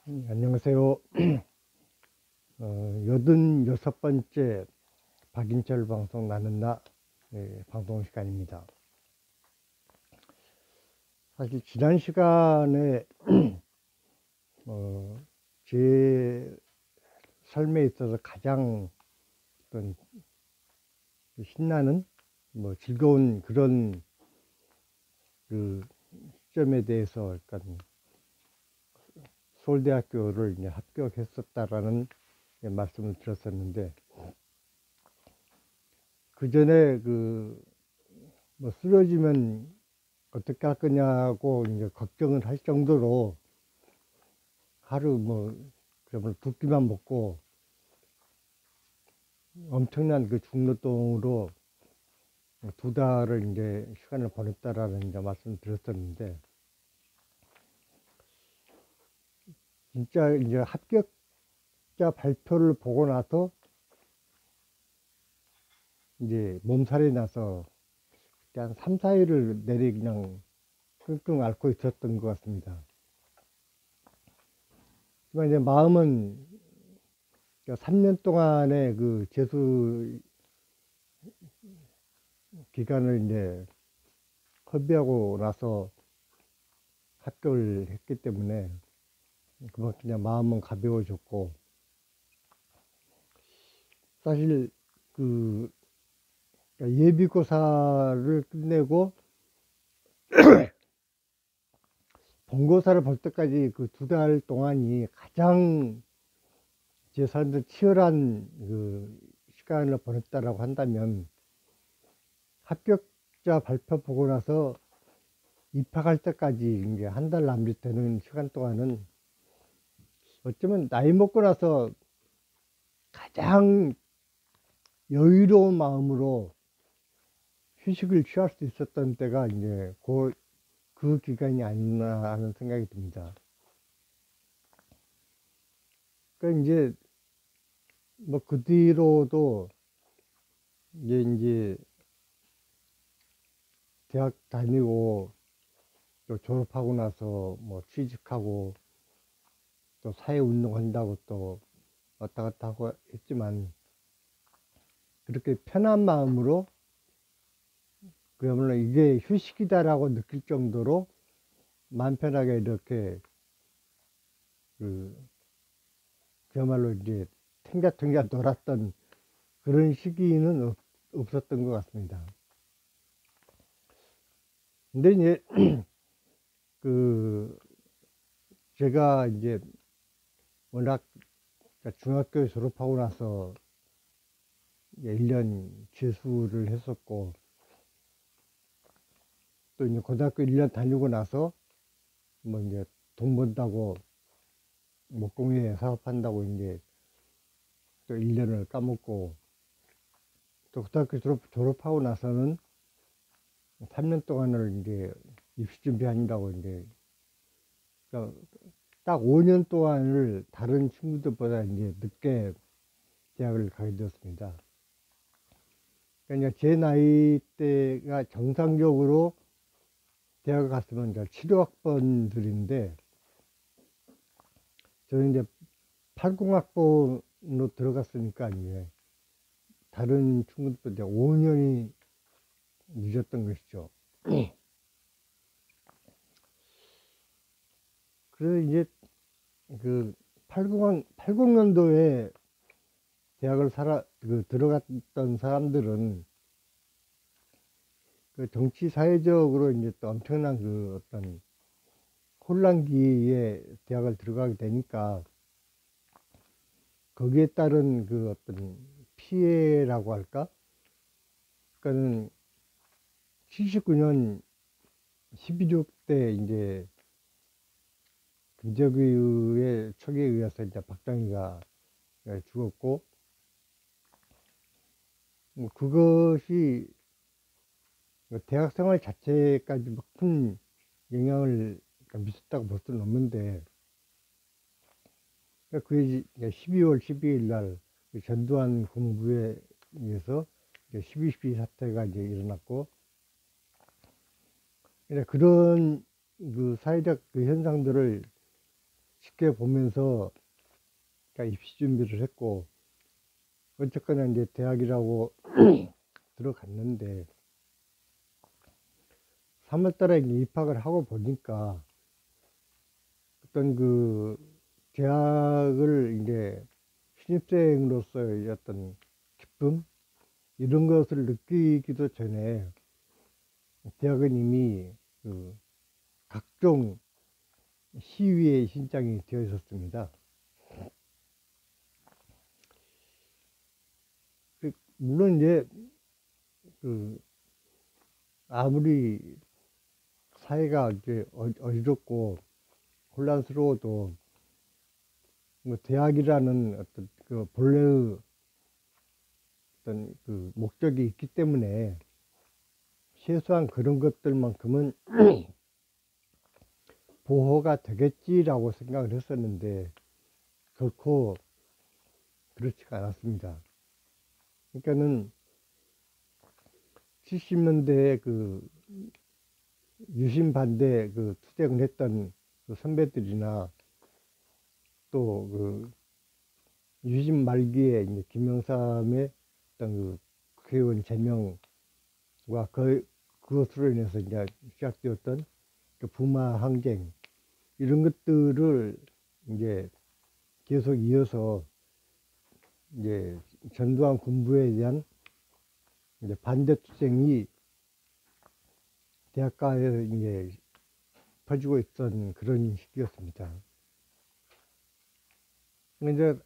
안녕하세요. 86번째 박인철 방송 나는 나 방송 시간입니다. 사실 지난 시간에 제 삶에 있어서 가장 어떤 신나는 즐거운 그런 그 시점에 대해서 약간 서울대학교를 이제 합격했었다라는 말씀을 드렸었는데, 그 전에 쓰러지면 어떻게 할 거냐고 이제 걱정을 할 정도로 하루 그러면 두 끼만 먹고 엄청난 그 중노동으로 두 달을 이제 시간을 보냈다라는 이제 말씀을 드렸었는데, 진짜 이제 합격자 발표를 보고 나서 이제 몸살이 나서 한 3, 4일을 내리 그냥 끙끙 앓고 있었던 것 같습니다. 하지만 이제 마음은 3년 동안의 그 재수 기간을 이제 허비하고 나서 합격을 했기 때문에 그만큼 그냥 마음은 가벼워졌고, 사실 그 예비고사를 끝내고 본고사를 볼 때까지 그 두 달 동안이 가장 제 삶에서 치열한 그 시간을 보냈다라고 한다면, 합격자 발표 보고 나서 입학할 때까지 이제 한 달 남짓 되는 시간 동안은 어쩌면 나이 먹고 나서 가장 여유로운 마음으로 휴식을 취할 수 있었던 때가 이제 그 기간이 아니나 하는 생각이 듭니다. 그러니까 이제 그 뒤로도 이제 대학 다니고 또 졸업하고 나서 취직하고 또 사회운동 한다고 또 왔다 갔다 하고 했지만, 그렇게 편한 마음으로 그야말로 이게 휴식이다라고 느낄 정도로 마음 편하게 이렇게 그야말로 이제 탱자탱자 놀았던 그런 시기는 없었던 것 같습니다. 근데 이제 제가 이제 워낙 중학교 졸업하고 나서 1년 재수를 했었고, 또 이제 고등학교 1년 다니고 나서 이제 돈 번다고 목공예 사업한다고 이제 또 1년을 까먹고, 또 고등학교 졸업하고 나서는 3년 동안을 이제 입시 준비한다고 이제 딱 5년 동안을 다른 친구들보다 이제 늦게 대학을 가게 되었습니다. 그러니까 제 나이 때가 정상적으로 대학을 갔으면 이제 7호학번들인데, 저는 이제 80학번으로 들어갔으니까 이제 다른 친구들보다 5년이 늦었던 것이죠. 그래서 이제 80년도에 대학을 들어갔던 사람들은 정치 사회적으로 이제 또 엄청난 어떤 혼란기에 대학을 들어가게 되니까, 거기에 따른 어떤 피해라고 할까? 그러니까는 79년 12.6 때 이제 김정의의 촉에 의해서 이제 박정희가 죽었고, 그것이 대학 생활 자체까지 큰 영향을 미쳤다고 볼 수는 없는데, 그게 12월 12일 날 전두환 군부에 의해서 12.12 사태가 이제 일어났고, 그런 사회적 현상들을 지켜보면서 그러니까 입시 준비를 했고, 어쨌거나 이제 대학이라고 들어갔는데 3월달에 입학을 하고 보니까 어떤 그 대학을 이제 신입생으로서의 어떤 기쁨 이런 것을 느끼기도 전에 대학은 이미 그 각종 시위에 신장이 되어 있었습니다. 물론 이제 그 아무리 사회가 이제 어지럽고 혼란스러워도 뭐 대학이라는 어떤 그 본래의 어떤 그 목적이 있기 때문에 최소한 그런 것들만큼은 보호가 되겠지라고 생각을 했었는데 결코 그렇지가 않았습니다. 그러니까는 70년대에 그 유신 반대 그 투쟁을 했던 그 선배들이나 또 그 유신 말기에 이제 김영삼의 어떤 그 국회의원 제명과 그것으로 인해서 이제 시작되었던 그 부마 항쟁 이런 것들을 이제 계속 이어서 이제 전두환 군부에 대한 이제 반대 투쟁이 대학가에 이제 퍼지고 있던 그런 시기였습니다. 이제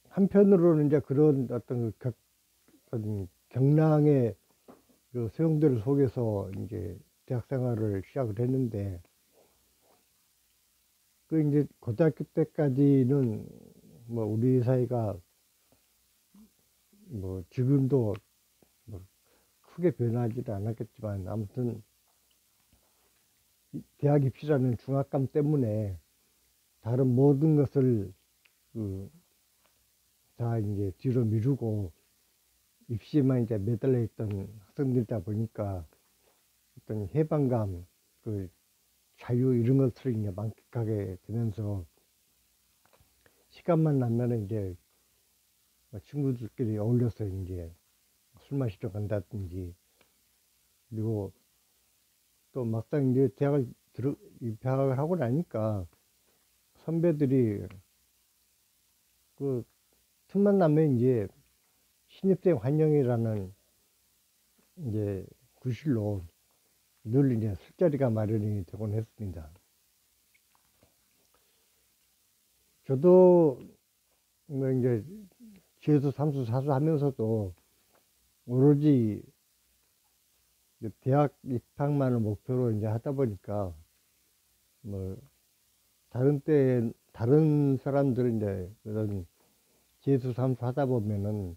한편으로는 이제 그런 어떤 어떤 경랑의 그 소용돌이 속에서 이제 대학 생활을 시작을 했는데 그 이제 고등학교 때까지는 뭐 우리 사회가 뭐 지금도 뭐 크게 변하지는 않았겠지만 아무튼 대학 입시라는 중압감 때문에 다른 모든 것을 다 이제 뒤로 미루고 입시에만 이제 매달려 있던 학생들이다 보니까 어떤 해방감, 그 자유 이런 것들을 이제 만끽하게 되면서 시간만 나면은 이제 친구들끼리 어울려서 이제 술 마시러 간다든지 그리고 또 막상 이제 대학을 입학을 하고 나니까 선배들이 그 틈만 나면 이제 신입생 환영이라는 이제 구실로 늘 이제 술자리가 마련이 되곤 했습니다. 저도 뭐 이제 재수, 삼수, 사수 하면서도 오로지 대학 입학만을 목표로 이제 하다 보니까 뭐 다른 사람들은 이제 그런 재수, 삼수 하다 보면은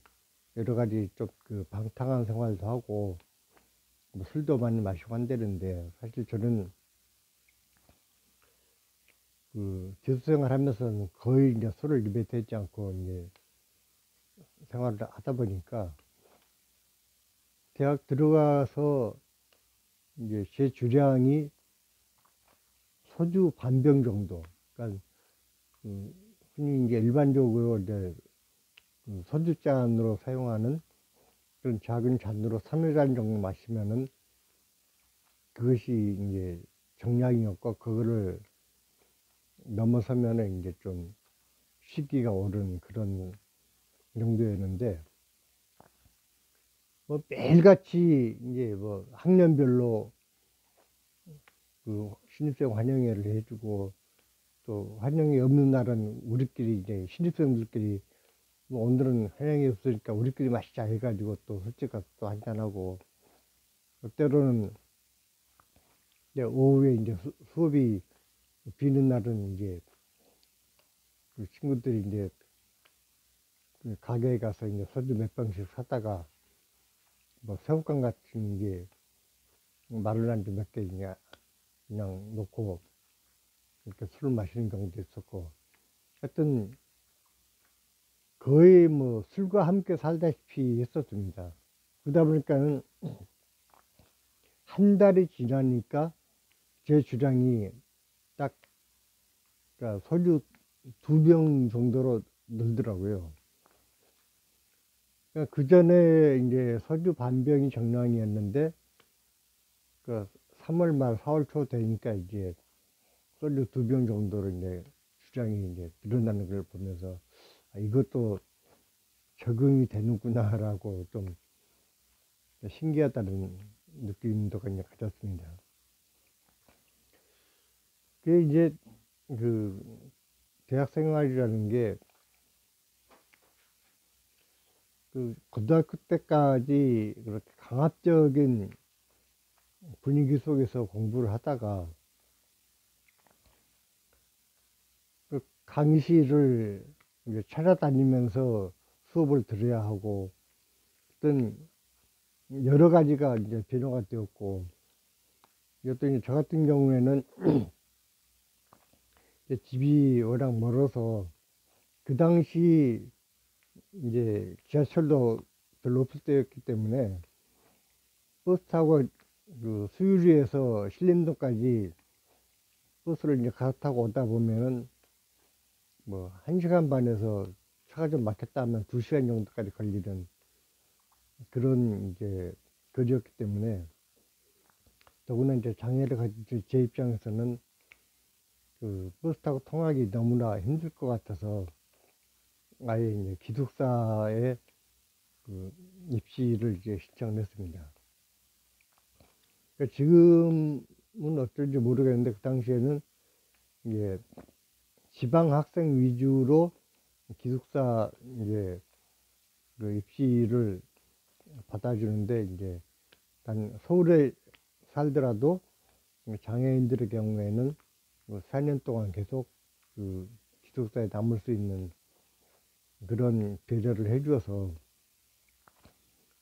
여러 가지 좀 그 방탕한 생활도 하고 뭐 술도 많이 마시고 한다는데 사실 저는 그 재수생활 하면서는 거의 이제 술을 입에 대지 않고 이제 생활을 하다 보니까 대학 들어가서 이제 제 주량이 소주 반병 정도. 그러니까 흔히 이제 일반적으로 이제 소주잔으로 사용하는 그런 작은 잔으로 3일간 정도 마시면은 그것이 이제 정량이었고 그거를 넘어서면은 이제 좀 시기가 오른 그런 정도였는데 뭐 매일같이 이제 뭐 학년별로 그 신입생 환영회를 해주고 또 환영회 없는 날은 우리끼리 이제 신입생들끼리 뭐 오늘은 환영회 없으니까 우리끼리 마시자 해가지고 또 술집 가서 또 한잔하고 때로는 이제 오후에 이제 수업이 비는 날은 이제 그 친구들이 이제 그 가게에 가서 이제 소주 몇 병씩 사다가 뭐 새우깡 같은 게 마른 안주 몇 개 그냥 놓고 이렇게 술을 마시는 경우도 있었고 하여튼 거의 뭐 술과 함께 살다시피 했었습니다. 그러다 보니까는 한 달이 지나니까 제 주량이 딱 그러니까 소주 2병 정도로 늘더라고요. 그러니까 그 전에 이제 소주 반병이 정량이었는데, 그 3월 말 4월 초 되니까 이제 소주 2병 정도로 이제 주량이 이제 늘어나는 걸 보면서, 아, 이것도 적응이 되는구나라고 좀 신기하다는 느낌도 그냥 가졌습니다. 그게 이제 그 대학 생활이라는 게 그 고등학교 때까지 그렇게 강압적인 분위기 속에서 공부를 하다가 그 강의실을 이제 찾아다니면서 수업을 들어야 하고, 어떤 여러 가지가 이제 변화가 되었고, 이것도 이제 저 같은 경우에는 이제 집이 워낙 멀어서 그 당시 이제 지하철도 별로 없을 때였기 때문에 버스 타고 그 수유리에서 신림동까지 버스를 이제 갈아타고 오다 보면은 뭐 1시간 반에서 차가 좀 막혔다 하면 2시간 정도까지 걸리는 그런 이제 거리였기 때문에, 더구나 이제 장애를 가진 제 입장에서는 그 버스 타고 통하기 너무나 힘들 것 같아서 아예 이제 기숙사에 그 입시를 이제 신청을 했습니다. 그러니까 지금은 어떨지 모르겠는데, 그 당시에는 이게 지방 학생 위주로 기숙사 이제 그 입시를 받아주는데, 이제 단 서울에 살더라도 장애인들의 경우에는 4년 동안 계속 그 기숙사에 남을 수 있는 그런 배려를 해주어서,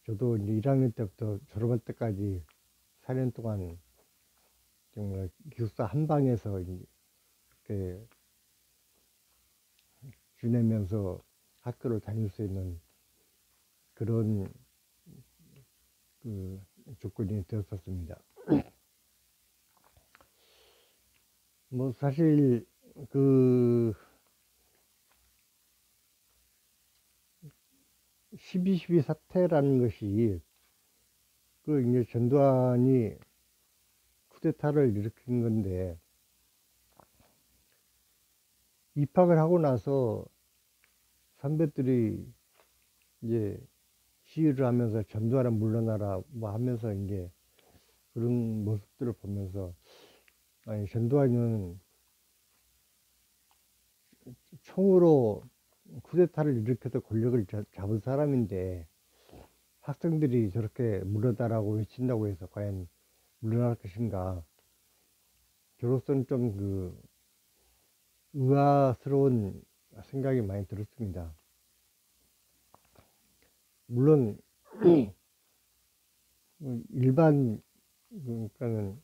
저도 이제 1학년 때부터 졸업할 때까지 4년 동안 정말 기숙사 한 방에서 이렇게 지내면서 학교를 다닐 수 있는 그런 그 조건이 되었었습니다. 뭐 사실 그 12.12 사태라는 것이 그 이제 전두환이 쿠데타를 일으킨 건데, 입학을 하고 나서 선배들이 이제 시위를 하면서 전두환은 물러나라 뭐 하면서 이제 그런 모습들을 보면서, 아니 전두환은 총으로 쿠데타를 일으켜서 권력을 잡은 사람인데 학생들이 저렇게 물러나라고 외친다고 해서 과연 물러날 것인가, 저로서는 좀 그 의아스러운 생각이 많이 들었습니다. 물론 일반 그러니까는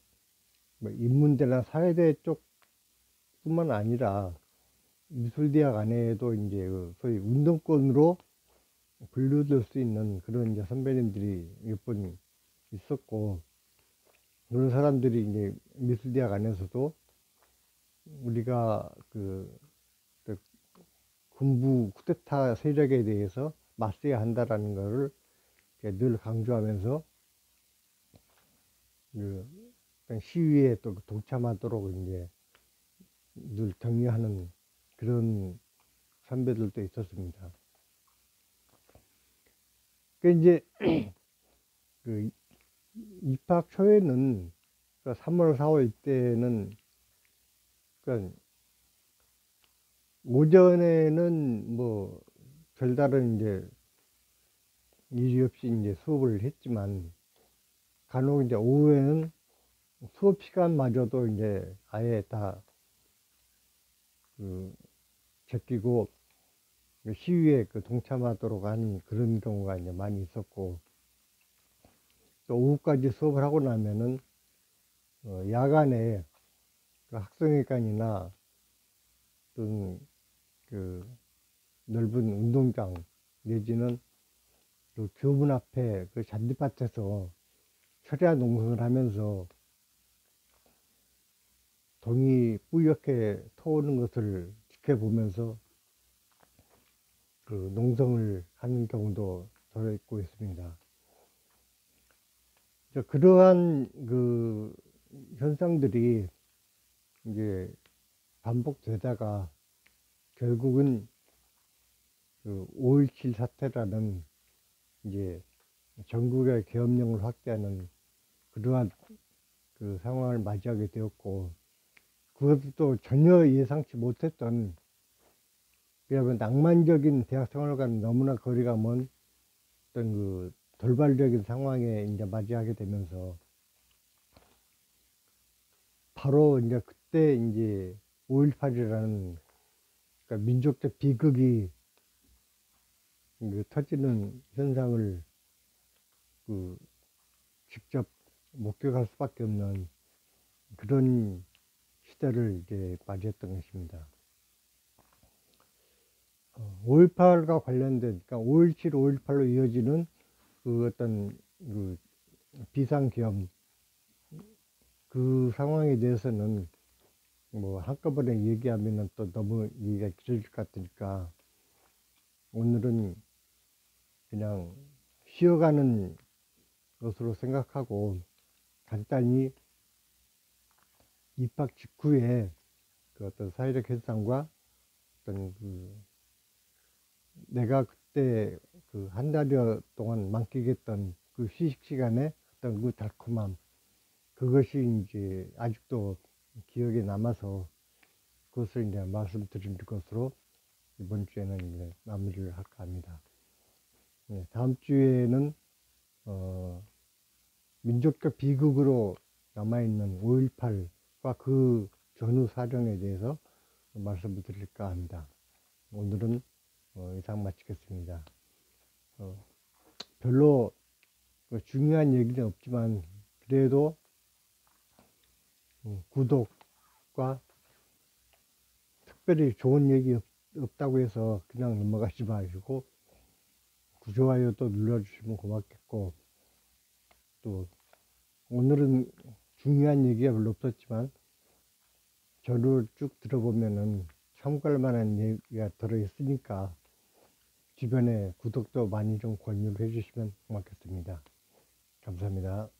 뭐 인문대나 사회대 쪽뿐만 아니라 미술대학 안에도 이제 그 소위 운동권으로 분류될 수 있는 그런 이제 선배님들이 몇 분 있었고, 그런 사람들이 이제 미술대학 안에서도 우리가 그 군부 쿠데타 세력에 대해서 맞서야 한다라는 것을 늘 강조하면서 그 시위에 또 동참하도록 이제 늘 격려하는 그런 선배들도 있었습니다. 그 이제 그 입학 초에는 3월, 4월 이때는 그 오전에는 뭐 별다른 이제 일이 없이 이제 수업을 했지만, 간혹 이제 오후에는 수업 시간마저도 이제 아예 다 그 제끼고 시위에 그 동참하도록 한 그런 경우가 이제 많이 있었고, 또 오후까지 수업을 하고 나면은 야간에 그 학생회관이나 또는 그 넓은 운동장 내지는 그 교문 앞에 그 잔디밭에서 철야 농성을 하면서 동이 뿌옇게 터오는 것을 지켜보면서 그 농성을 하는 경우도 들어있고 있습니다. 그러한 그 현상들이 이제 반복되다가 결국은 그 5.17 사태라는 이제 전국의 계엄령을 확대하는 그러한 그 상황을 맞이하게 되었고, 그것도 전혀 예상치 못했던, 그야말로 낭만적인 대학 생활과는 너무나 거리가 먼 어떤 그 돌발적인 상황에 이제 맞이하게 되면서, 바로 이제 그때 이제 5.18이라는 그러니까 민족적 비극이 그 터지는 현상을 그 직접 목격할 수밖에 없는 그런 시대를 이제 맞이했던 것입니다. 5.18과 관련된, 그러니까 5.17, 5.18로 이어지는 그 어떤 그 비상계엄 그 상황에 대해서는 뭐 한꺼번에 얘기하면은 또 너무 얘기가 길어질 것 같으니까 오늘은 그냥 쉬어가는 것으로 생각하고 간단히 입학 직후에 그 어떤 사회적 현상과 어떤 그 내가 그때 그 한 달여 동안 만끽했던 그 휴식 시간에 어떤 그 달콤함, 그것이 이제 아직도 기억에 남아서 그것을 이제 말씀드린 것으로 이번 주에는 이제 마무리를 할까 합니다. 네, 다음 주에는 민족적 비극으로 남아있는 5.18과 그 전후 사정에 대해서 말씀을 드릴까 합니다. 오늘은 이상 마치겠습니다. 별로 중요한 얘기는 없지만 그래도 구독과 특별히 좋은 얘기 없다고 해서 그냥 넘어가지 마시고 좋아요도 눌러주시면 고맙겠고, 또 오늘은 중요한 얘기가 별로 없었지만 저를 쭉 들어보면은 참고할 만한 얘기가 들어있으니까 주변에 구독도 많이 좀 권유를 해주시면 고맙겠습니다. 감사합니다.